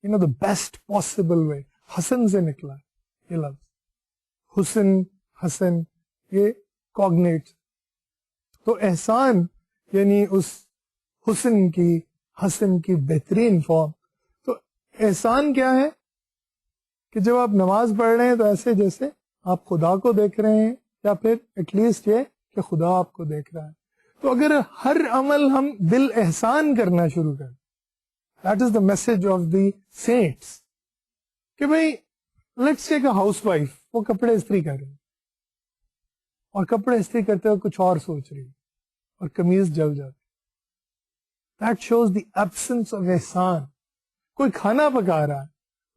the best possible way. حسن سے نکلا یہ لفظ, حسن حسن یہ کوگنیٹ. تو احسان یعنی اس حسن کی, حسن کی بہترین فارم. تو احسان کیا ہے کہ جب آپ نماز پڑھ رہے ہیں تو ایسے جیسے آپ خدا کو دیکھ رہے ہیں, یا پھر ایٹ لیسٹ یہ کہ خدا آپ کو دیکھ رہا ہے. تو اگر ہر عمل ہم دل احسان کرنا شروع کریں, that is the message of the saints, کہ بھائی let's take a housewife, وہ کپڑے استری کر رہی ہے اور کپڑے استری کرتے ہوئے کچھ اور سوچ رہی ہے اور قمیض جل جاتی. That shows the absence of احسان. کوئی کھانا پکا رہا ہے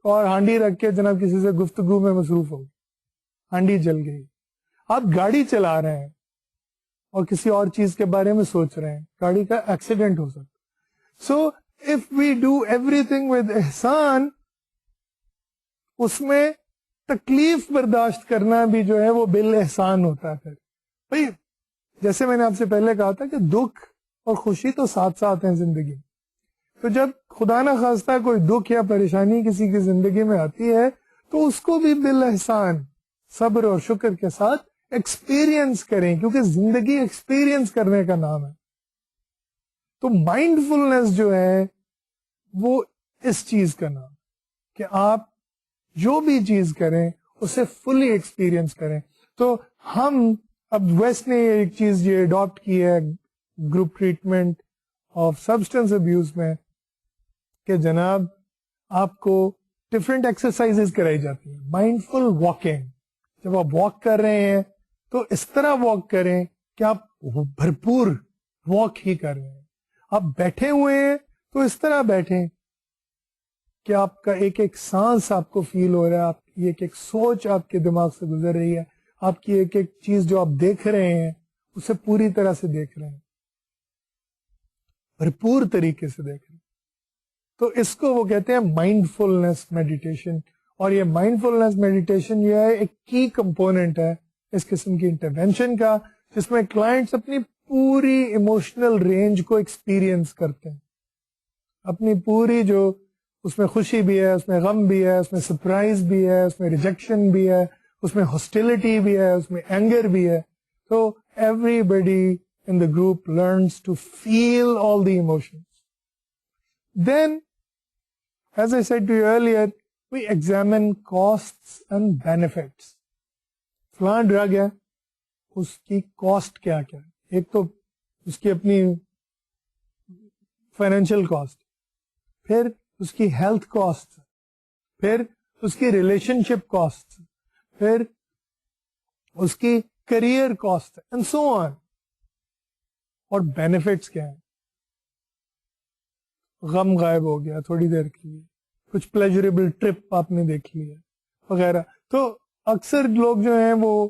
اور ہانڈی رکھ کے جناب کسی سے گفتگو میں مصروف ہو گئی, ہانڈی جل گئی. آپ گاڑی چلا رہے ہیں اور کسی اور چیز کے بارے میں سوچ رہے ہیں, گاڑی کا ایکسیڈنٹ ہو سکتا. سو if we do everything with احسان, اس میں تکلیف برداشت کرنا بھی جو ہے وہ بال احسان ہوتا ہے. پھر بھائی جیسے میں نے آپ سے پہلے کہا تھا کہ دکھ اور خوشی تو ساتھ ساتھ ہیں زندگی میں. تو جب خدا نہ خواستہ کوئی دکھ یا پریشانی کسی کی زندگی میں آتی ہے تو اس کو بھی بال احسان صبر اور شکر کے ساتھ ایکسپیرینس کریں, کیونکہ زندگی ایکسپیرینس کرنے کا نام ہے. تو مائنڈ فلنس جو ہے وہ اس چیز کا نام کہ آپ جو بھی چیز کریں اسے فلی ایکسپیرینس کریں. تو ہم اب ویسٹ نے ایک چیز یہ اڈاپٹ کی ہے group treatment of substance abuse میں کہ جناب آپ کو ڈفرینٹ ایکسرسائز کرائی جاتی ہیں. مائنڈفل واکنگ, جب آپ واک کر رہے ہیں تو اس طرح واک کریں کہ آپ بھرپور واک ہی کر رہے ہیں. آپ بیٹھے ہوئے ہیں تو اس طرح بیٹھیں کہ آپ کا ایک ایک سانس آپ کو فیل ہو رہا ہے, آپ کی ایک ایک سوچ آپ کے دماغ سے گزر رہی ہے, آپ کی ایک ایک چیز جو آپ دیکھ رہے ہیں اسے پوری طرح سے دیکھ رہے ہیں, بھرپور طریقے سے دیکھ رہے ہیں. تو اس کو وہ کہتے ہیں مائنڈ فلنس میڈیٹیشن. اور یہ مائنڈ فلنس میڈیٹیشن یہ ہے ایک کی کمپوننٹ ہے اس قسم کی انٹرونشن کا, جس میں کلائنٹس اپنی پوری ایموشنل رینج کو ایکسپیرینس کرتے ہیں. اپنی پوری جو اس میں خوشی بھی ہے, اس میں غم بھی ہے, اس میں سرپرائز بھی ہے, اس میں ریجیکشن بھی ہے, اس میں ہاسٹیلٹی بھی ہے, اس میں اینگر بھی ہے. تو everybody in the group learns to feel all the emotions. Then, as I said to you earlier, we examine costs and benefits. فلاں ڈرگ ہے, اس کی کاسٹ کیا کیا ہے. ایک تو اس کی اپنی فائنینشیل کاسٹ, پھر اس کی ہیلتھ کاسٹ, پھر اس کی ریلیشن شپ کاسٹ, پھر اس کی کریئر کاسٹ اینڈ سو آن. اور بینیفٹس کیا ہیں؟ غم غائب ہو گیا تھوڑی دیر کے لیے, کچھ پلیجریبل ٹرپ آپ نے دیکھ لی ہے وغیرہ. تو اکثر لوگ جو ہیں وہ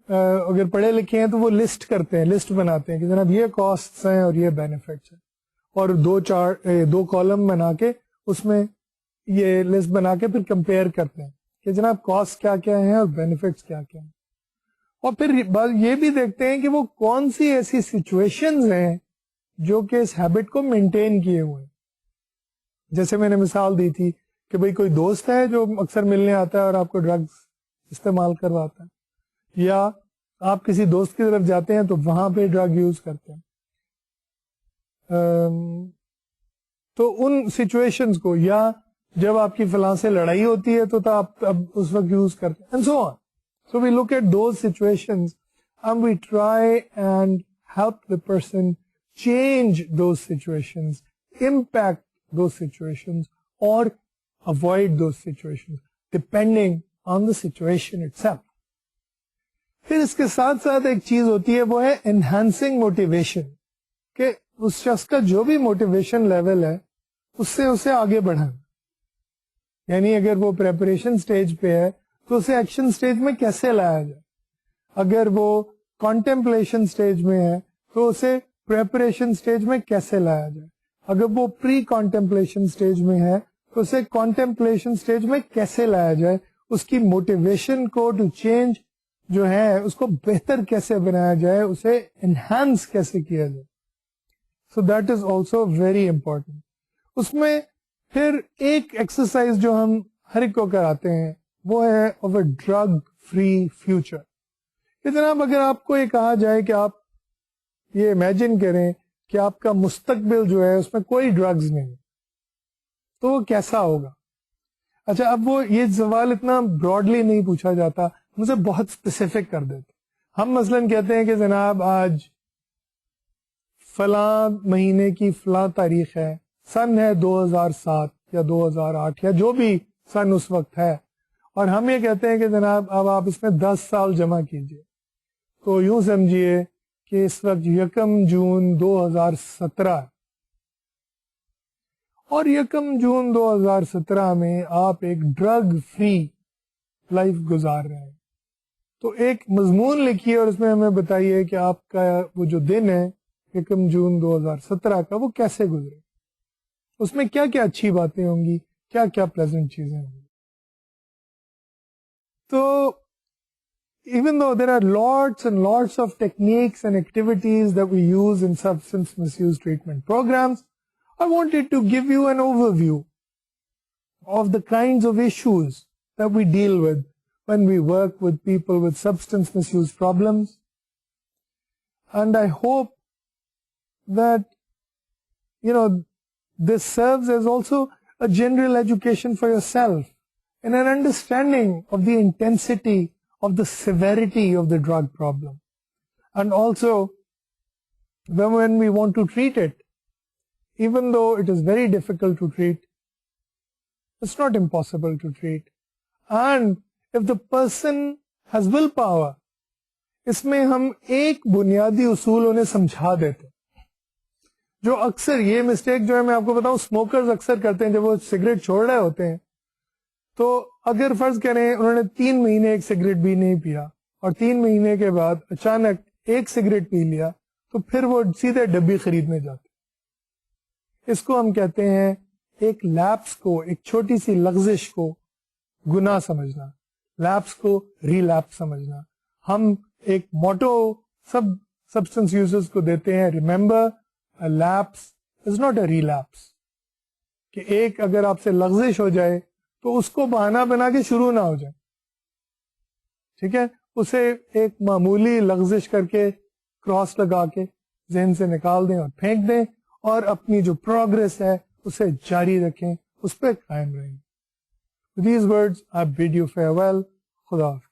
اگر پڑھے لکھے ہیں تو وہ لسٹ کرتے ہیں, لسٹ بناتے ہیں کہ جناب یہ کاسٹس ہیں اور یہ بینیفٹس ہیں, اور دو کالم بنا کے اس میں یہ لسٹ بنا کے پھر کمپیئر کرتے ہیں کہ جناب کاسٹ کیا کیا ہیں اور بینیفٹس کیا کیا ہیں. اور پھر یہ بھی دیکھتے ہیں کہ وہ کون سی ایسی سچویشنز ہیں جو کہ اس ہیبٹ کو مینٹین کیے ہوئے ہیں. جیسے میں نے مثال دی تھی کہ بھئی کوئی دوست ہے جو اکثر ملنے آتا ہے اور آپ کو ڈرگز استعمال کرواتا ہے, یا آپ کسی دوست کی طرف جاتے ہیں تو وہاں پہ ڈرگ یوز کرتے ہیں. تو ان سچویشنز کو, یا جب آپ کی فلاں سے لڑائی ہوتی ہے تو آپ اب اس وقت یوز کرتے ہیں, and so on. So we look at those situations and we try and help the person change those situations, impact those situations, or avoid those situations, depending on the situation itself. پھر اس کے ساتھ ساتھ ایک چیز ہوتی ہے, وہ ہے enhancing motivation, کہ اس شخص کا جو بھی موٹیویشن لیول ہے اس سے اسے آگے بڑھانا. یعنی اگر وہ پریپریشن سٹیج پہ ہے تو اسے ایکشن سٹیج میں کیسے لایا جائے. اگر وہ کانٹمپلیشن سٹیج میں ہے تو اسے پریپریشن سٹیج میں کیسے لایا جائے. اگر وہ پری کانٹمپلیشن سٹیج میں ہے تو اسے کانٹمپلیشن سٹیج میں کیسے لایا جائے. اس کی موٹیویشن کو ٹو چینج جو ہے اس کو بہتر کیسے بنایا جائے, اسے انہانس کیسے کیا جائے. So that is also very important. اس میں پھر ایک ایکسرسائز جو ہم ہر ایک کو کراتے ہیں وہ ہے of a drug free future. کہ جناب اگر آپ کو یہ کہا جائے کہ آپ یہ امیجن کریں کہ آپ کا مستقبل جو ہے اس میں کوئی ڈرگز نہیں, تو وہ کیسا ہوگا. اچھا, اب وہ یہ سوال اتنا براڈلی نہیں پوچھا جاتا, مجھے بہت اسپیسیفک کر دیتے. ہم مثلاً کہتے ہیں کہ جناب آج فلاں مہینے کی فلاں تاریخ ہے, سن ہے 2007 یا 2008 یا جو بھی سن اس وقت ہے, اور ہم یہ کہتے ہیں کہ جناب اب آپ اس میں 10 سال جمع کیجئے. تو یوں سمجھیے کہ اس وقت 1 جون 2017 اور 1 جون 2017 میں آپ ایک ڈرگ فری لائف گزار رہے ہیں. تو ایک مضمون لکھیے اور اس میں ہمیں بتائیے کہ آپ کا وہ جو دن ہے 1 جون 2017 کا وہ کیسے گزرے. اس میں کیا کیا اچھی باتیں ہوں گی, کیا کیا پلیزنٹ چیزیں ہوں گی. تو even though there are lots and lots of techniques and activities that we use in substance misuse treatment programs, I wanted to give you an overview of the kinds of issues that we deal with when we work with people with substance misuse problems. And I hope that, this serves as also a general education for yourself and an understanding of the intensity of the severity of the drug problem. And also, when we want to treat it, even though it is very difficult to treat, it's not impossible to treat. And if the person has willpower, اس میں ہم ایک بنیادی اصول انہیں سمجھا دیتے ہیں. جو اکثر یہ مسٹیک جو ہے میں آپ کو بتاؤں اسموکرز اکثر کرتے ہیں جب وہ سگریٹ چھوڑ رہے ہوتے ہیں. تو اگر فرض کریں انہوں نے 3 مہینے ایک سگریٹ بھی نہیں پیا اور 3 مہینے کے بعد اچانک ایک سگریٹ پی لیا, تو پھر وہ سیدھے ڈبی خریدنے جاتے. اس کو ہم کہتے ہیں ایک لیپس کو, ایک چھوٹی سی لغزش کو گناہ سمجھنا, لیپس کو ری لیپس سمجھنا. ہم ایک موٹو سب سبسٹنس یوزرز کو دیتے ہیں, remember lapse is not a relapse. کہ ایک اگر آپ سے لغزش ہو جائے تو اس کو بہانہ بنا کے شروع نہ ہو جائے, ٹھیک ہے, اسے ایک معمولی لغزش کر کے کراس لگا کے ذہن سے نکال دیں اور پھینک دیں, اور اپنی جو پروگرس ہے اسے جاری رکھیں, اس پہ قائم رہیں. These words I bid you farewell. خدا حافظ.